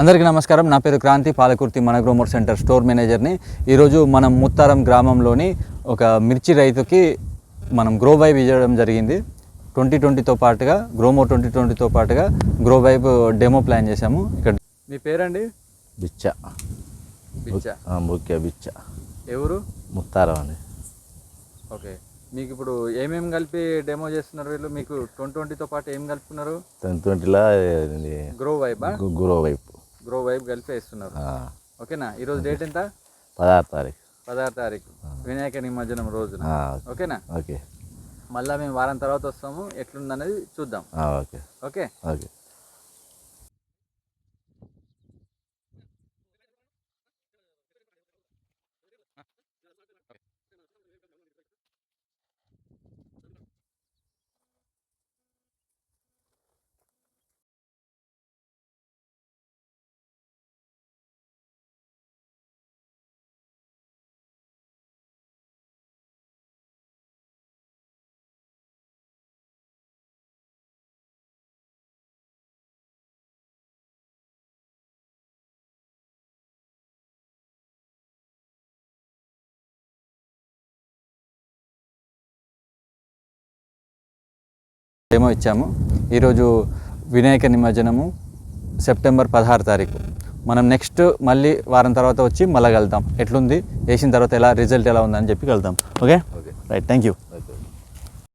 అందరికీ నమస్కారం. నా పేరు క్రాంతి, పాలకుర్తి మన గ్రోమోర్ సెంటర్ స్టోర్ మేనేజర్ని. ఈరోజు మనం ముత్తారం గ్రామంలోని ఒక మిర్చి రైతుకి మనం గ్రో వైబ్ ఇవ్వడం జరిగింది. 2020తో పాటుగా గ్రోమోర్ 2020తో పాటుగా గ్రో వైబ్ డెమో ప్లాన్ చేశాము. ఇక్కడ మీ పేరండి? బిచ్చ. బిచ్చ. ముఖ్య బిచ్చ. ఎవరు? ముత్తారం అండి. ఓకే, మీకు ఇప్పుడు ఏమేమి కలిపి డెమో చేస్తున్నారు వీళ్ళు? మీకు 2020తో పాటు ఏం కలుపుతున్నారు? 2020లో గ్రో వైబ్. గ్రో వైబ్ కలిపి వేస్తున్నారు. ఓకేనా? ఈరోజు డేట్ ఎంత? 16వ తారీఖు. 16వ తారీఖు వినాయక నిమజ్జనం రోజున. ఓకేనా? ఓకే. మళ్ళీ మేము వారం తర్వాత వస్తాము, ఎట్లుందనేది చూద్దాం. Okay okay okay. డెమో ఇచ్చాము. ఈరోజు వినాయక నిమజ్జనము సెప్టెంబర్ 16 తారీఖు. మనం నెక్స్ట్ మళ్ళీ వారం తర్వాత వచ్చి మళ్ళీ వెళ్తాం, ఎట్లుంది వేసిన తర్వాత ఎలా రిజల్ట్ ఎలా ఉందని చెప్పి వెళ్తాం. Okay right, thank you.